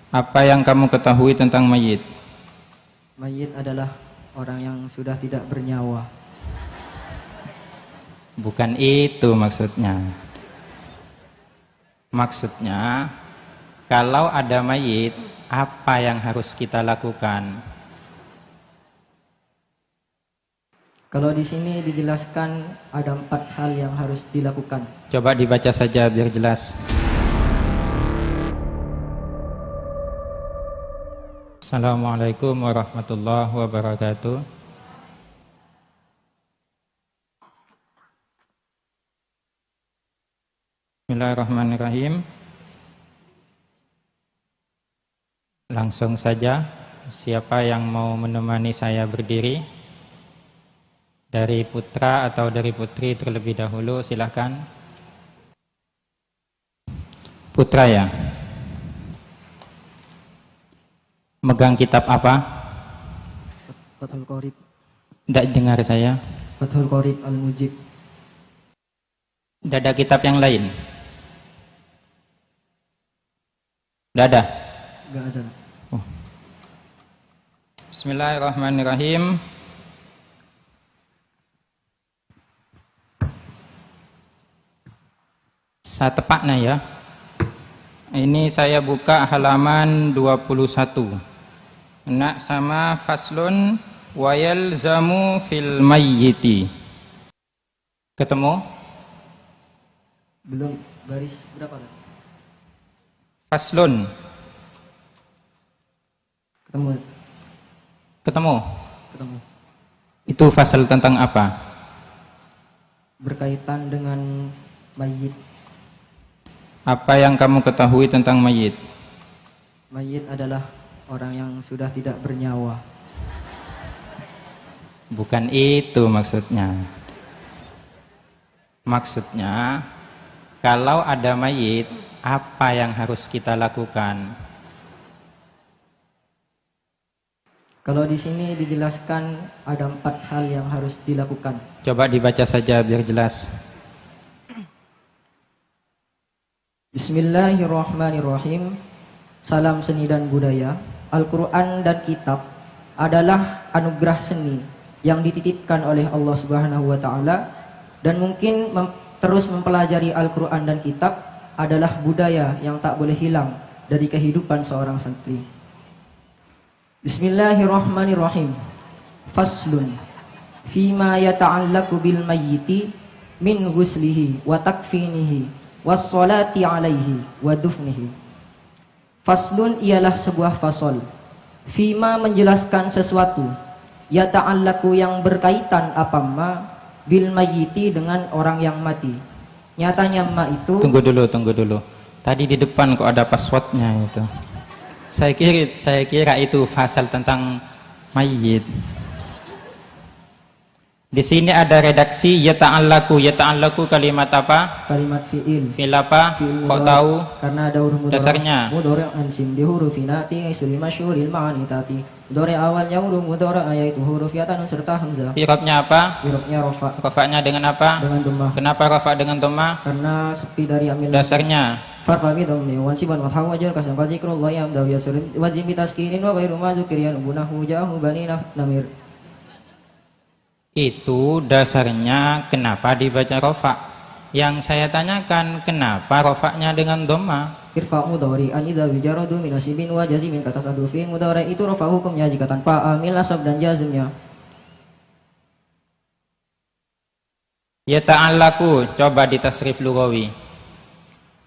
Apa yang kamu ketahui tentang mayit? Mayit adalah orang yang sudah tidak bernyawa. Bukan itu maksudnya. Maksudnya, kalau ada mayit, apa yang harus kita lakukan? Kalau di sini dijelaskan ada 4 hal yang harus dilakukan. Coba dibaca saja biar jelas. Assalamualaikum warahmatullahi wabarakatuh. Bismillahirrahmanirrahim. Langsung saja, siapa yang mau menemani saya berdiri? Dari putra atau dari putri terlebih dahulu, silakan. Putra ya. Megang kitab apa? Fathul Qorib. Tidak dengar saya. Fathul Qorib Al-Mujib. Tidak ada kitab yang lain? Tidak ada? Enggak ada. Bismillahirrahmanirrahim. Saya tepaknya ya. Ini saya buka halaman 21. Nak sama faslun wayal zamu fil mayyiti. Ketemu? Belum, baris berapa kan? Faslun. Ketemu. Ketemu? Ketemu. Itu fasal tentang apa? Berkaitan dengan mayit. Apa yang kamu ketahui tentang mayit? Mayit adalah orang yang sudah tidak bernyawa. Bukan itu maksudnya. Maksudnya, kalau ada mayit, apa yang harus kita lakukan? Kalau di sini dijelaskan ada 4 hal yang harus dilakukan. Coba dibaca saja biar jelas. Bismillahirrahmanirrahim. Salam seni dan budaya. Al-Quran dan kitab adalah anugerah seni yang dititipkan oleh Allah Subhanahu wa Ta'ala, dan mungkin terus mempelajari Al-Quran dan kitab adalah budaya yang tak boleh hilang dari kehidupan seorang santri. Bismillahirrahmanirrahim. Faslun fima yata'allaku bil mayyiti min ghuslihi wa takfinihi wassalati alaihi wa dufnihi. Faslun ialah sebuah fasol. Fima menjelaskan sesuatu, yata'allaku yang berkaitan apa ma, bil mayyiti dengan orang yang mati. Nyatanya ma itu. Tunggu dulu. Tadi di depan kok ada passwordnya itu. Saya kira itu fasal tentang mayit. Di sini ada redaksi yata'allaku kalimat apa? Kalimat fi'il. Fi'il apa? Kok tahu? Karena ada huruf mudhari'. Dasarnya Mudhari' ansim bi hurufin ati isul masyhuril ma'ani tati. Mudhari' awalnya huruf mudhari' yaitu huruf ya tanun serta hamzah. i'rabnya apa? I'rabnya rafa. Rafa'nya dengan apa? Dengan dhammah. Kenapa rafa dengan dhammah? Karena sepi dari amil. Dasarnya farfa bi dhammi wa siban wa hawajar kasam fa zikrullah ya amdaw yasrin wa jim bi taskinin wa ghairu ma dzukriyan bunahu jahu banina namir. itu dasarnya kenapa dibaca rafa. Yang saya tanyakan kenapa rafa'nya dengan dhammah? Irfa mudhari an idza bijaradu min nasibin wa jazimin kata sadufin mudhari itu rafa hukumnya jika tanpa amil nasab dan jazmnya. Yata'allaku, coba ditasrif lughawi.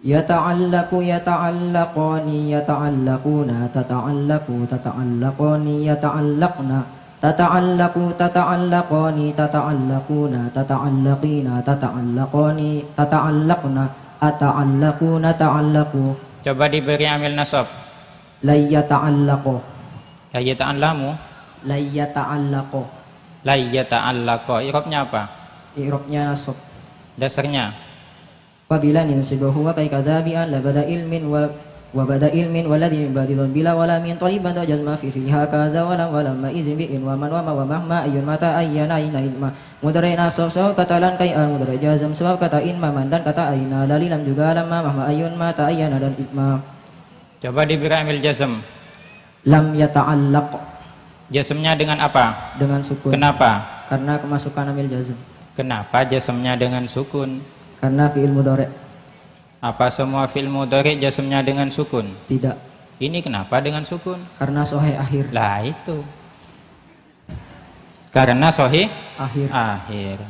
Yata'allaku yata'allaqani yata'allaquna tata'allaku tata'allaqani yata'allaqna tata'allaku tata'allaqani tata'allaquna tata'allaqina tata'allaqani tata'allaqna ata'allaquna ta'allaqu. Coba diberi amil nasab. La yata'allaqu. La yata'allamu. La yata'allaqu. La yata'allaqu. I'rabnya apa? I'rabnya nasab. Dasarnya Wabila ninsibahu wa kai kadzabian la bada ilmin wa bada ilmin waladhi min badilun bila wala min taliban wa jazma fi fiha kadza wala ma izin bi in wa man wa mahma ayyun mata ayyana ina ilma mudhari nasab katalan kai al mudhari jazm sebab kata in man dan kata aina dalilam juga lamma mahma ayyun mata ayyana dan ilma. Coba diberi amil jazm. Lam yata'allaq. Jazmnya dengan apa? Dengan sukun. Kenapa? Karena kemasukan amil jazm. Kenapa jazmnya dengan sukun? Karena fi'il mudhari'. Apa semua fi'il mudhari jazmnya dengan sukun? Tidak. Ini kenapa dengan sukun? Karena sahih akhir. Lah itu. Karena sahih akhir.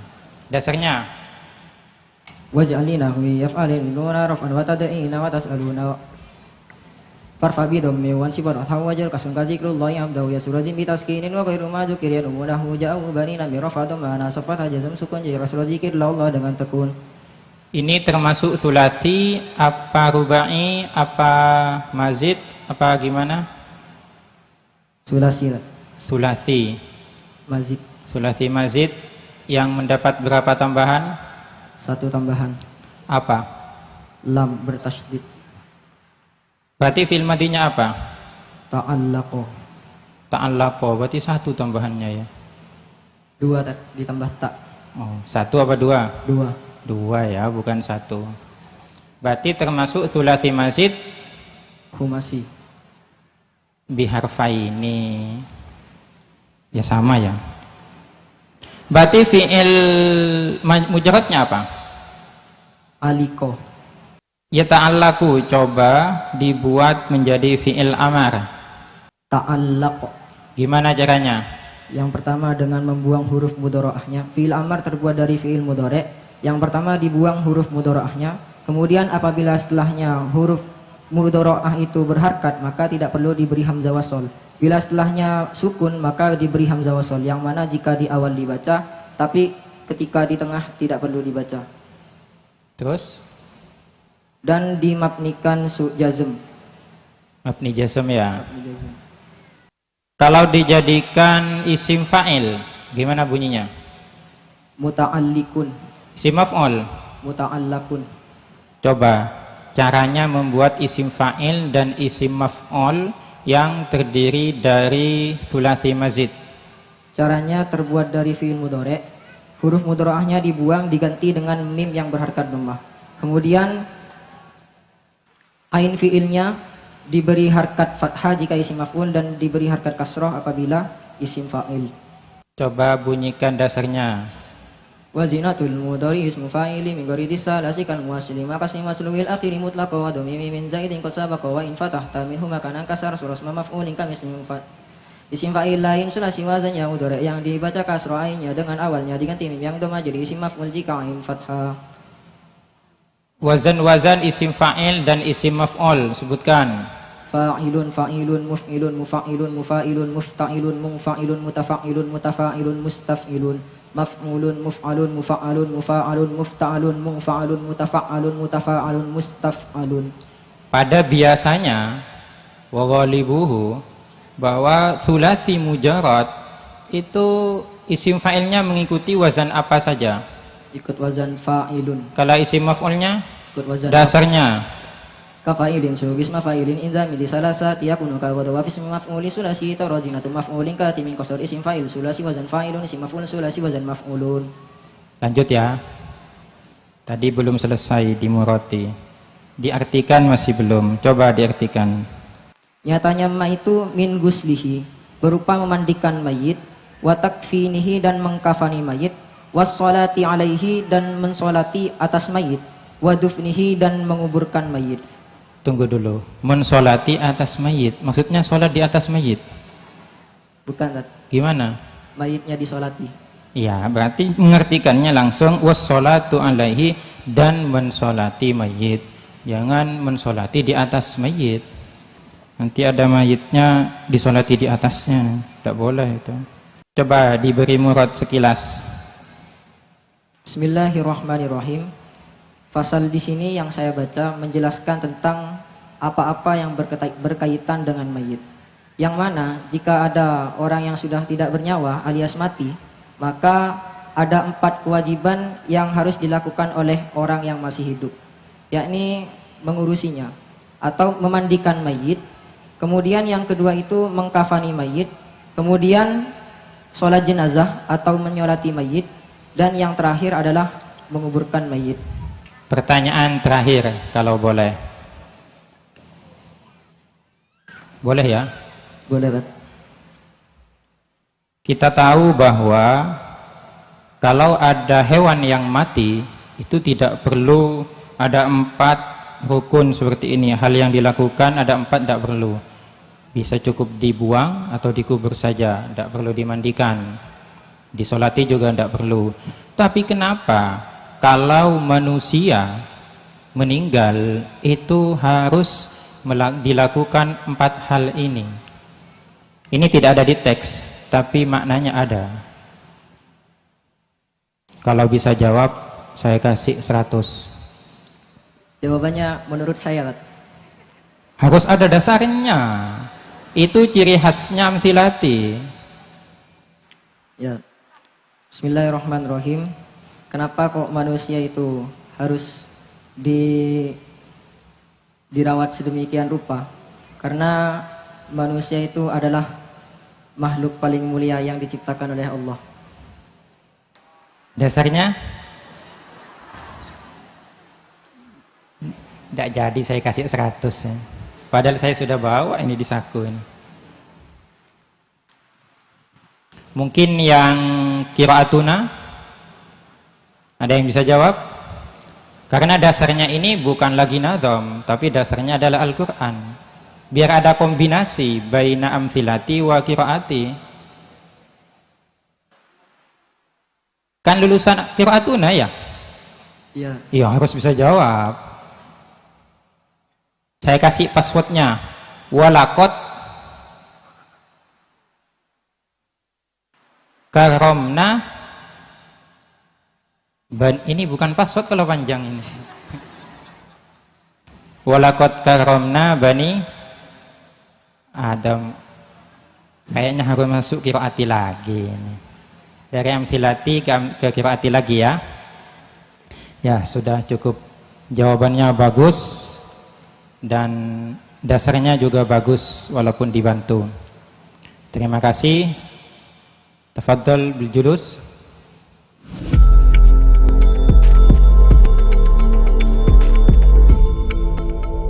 Dasarnya Waj'alina fi yaf'alin nuna raf'an wa tad'ina wa tas'aluna farfa bi dhammi wa sifat hawajal kasum kadzikrullahi abdahu ya surajim bi taskinin wa ghairu ma dzukira umulahu ja'u banina bi rafa'atum mana safat jazm sukun jadi rasul zikir Allah dengan tekun. ini termasuk sulasi apa rubai apa mazid apa gimana? Sulasi mazid yang mendapat berapa tambahan? 1 tambahan. Apa? Lam bertasydid. Berarti fi'il madinya apa? Ta'allaqo. Berarti 1 tambahannya ya. 2 ditambah tak. Oh, 1 apa 2? 2 ya, bukan 1. Berarti termasuk sulasi mazid khumasi biharfaini. Ya sama ya. Berarti fi'il mujarradnya apa? Aliko. Ya ta'allaku, coba dibuat menjadi fi'il amar. Ta'allaq. Gimana caranya? Yang pertama dengan membuang huruf mudhari'ahnya. Fi'il amar terbuat dari fi'il mudhari'. Yang pertama dibuang huruf mudhari'ahnya. Kemudian apabila setelahnya huruf mudhari'ah itu berharkat, maka tidak perlu diberi hamzah wasol. Bila setelahnya sukun, maka diberi hamzah wasol, yang mana jika di awal dibaca, tapi ketika di tengah tidak perlu dibaca. Terus? Dan dimabnikan jazm. Mabni jazm ya. Kalau dijadikan isim fa'il, gimana bunyinya? Muta'allikun. Isim maf'ul. Muta'allakun. Coba caranya membuat isim fa'il dan isim maf'ul yang terdiri dari sulasi mazid. Caranya terbuat dari fi'il mudhari'. Huruf mudhari'ahnya dibuang, diganti dengan mim yang berharkat dhammah. Kemudian ain fi'ilnya diberi harkat fathah jika isim maf'ul dan diberi harkat kasrah apabila isim fa'il. Coba bunyikan dasarnya. Wa zinatul mudhari ismu fa'ili min ghairi disalasi kal muwassili maka simaslul akhiri mutlaq wa dhammi min zaidin qad sabaqa wa in fatahta minhu makanan kasar surah maf'ulin kam ismu fa'il. Isim fa'il lain sulasi wazannya mudhari yang dibaca kasrah ainnya dengan awalnya diganti mim yang dhamma jadi isim maf'ul jika ain fathah. Wazan isim fa'il dan isim maf'ul sebutkan. Fa'ilun fa'ilun muf'ilun mufa'ilun mufa'ilun mufta'ilun munfa'ilun mutafa'ilun mutafa'ilun mustaf'ilun maf'ulun muf'alun mufa'alun mufa'alun mufta'alun munfa'alun mutafa'alun mutafa'alun mustaf'alun. Pada biasanya wa ghalibuhu bahwa sulasi mujarrad itu isim fa'ilnya mengikuti wazan apa saja? Ikut wazan fa'ilun. Kalau isim maf'ulnya ikut wazan dasarnya kafa'ilin sugisma fa'ilin inza mili salasa tiyakunu kawadu wa fismi maf'uli sulasi tarajinatu maf'ulin katimin qasar isim fa'il sulasi wazan fa'ilun isim maf'ul sulasi wazan maf'ulun. Lanjut ya. Tadi belum selesai dimurati. Diartikan masih belum. Coba diartikan. Nyatanya ma itu min guslihi berupa memandikan mayit, wa takfinihi dan mengkafani mayit, wassolati alaihi dan mensolati atas mayit, wa dufnihi dan menguburkan mayit. Tunggu dulu, mensolati atas mayit, maksudnya sholat di atas mayit? Bukan, Tat. Gimana? Mayitnya disolati. Iya, berarti mengertikannya langsung wassolatu alaihi dan mensolati mayit. Jangan mensolati di atas mayit. Nanti ada mayitnya disolati di atasnya, tidak boleh itu. Coba diberi murad sekilas. Bismillahirrahmanirrahim. Fasal di sini yang saya baca menjelaskan tentang apa-apa yang berkaitan dengan mayit. Yang mana jika ada orang yang sudah tidak bernyawa alias mati, maka ada 4 kewajiban yang harus dilakukan oleh orang yang masih hidup, yakni mengurusinya atau memandikan mayit. Kemudian yang kedua itu mengkafani mayit. Kemudian sholat jenazah atau menyolati mayit. Dan yang terakhir adalah menguburkan mayit. Pertanyaan terakhir kalau boleh. Boleh ya? Boleh, Pak. Kita tahu bahwa kalau ada hewan yang mati, itu tidak perlu ada 4 rukun seperti ini. Hal yang dilakukan ada 4, tidak perlu. Bisa cukup dibuang atau dikubur saja, tidak perlu dimandikan. Disolati juga tidak perlu. Tapi kenapa kalau manusia meninggal itu harus dilakukan 4 hal ini? Ini tidak ada di teks, tapi maknanya ada. Kalau bisa jawab, saya kasih 100. Jawabannya menurut saya, Pak. Harus ada dasarnya. Itu ciri khasnya amsilati. Ya. Bismillahirrahmanirrahim. Kenapa kok manusia itu harus dirawat sedemikian rupa? Karena manusia itu adalah makhluk paling mulia yang diciptakan oleh Allah. Dasarnya? Tidak jadi saya kasih 100 ya. Padahal saya sudah bawa ini di saku ini. Mungkin yang qiraatuna ada yang bisa jawab? Karena dasarnya ini bukan lagi nazam, tapi dasarnya adalah Al-Quran. Biar ada kombinasi baina amthilati wa qiraati. Kan lulusan qiraatuna ya? Iya. Iya, harus bisa jawab. Saya kasih passwordnya. Walakot karomna ini bukan password kalau panjang ini. Walakot karomna bani Adam. Kayaknya harus masuk qiraati lagi ini. Dari amsilati ke qiraati lagi ya. Ya, sudah cukup. Jawabannya bagus dan dasarnya juga bagus walaupun dibantu. Terima kasih. Tafadhol bil julus.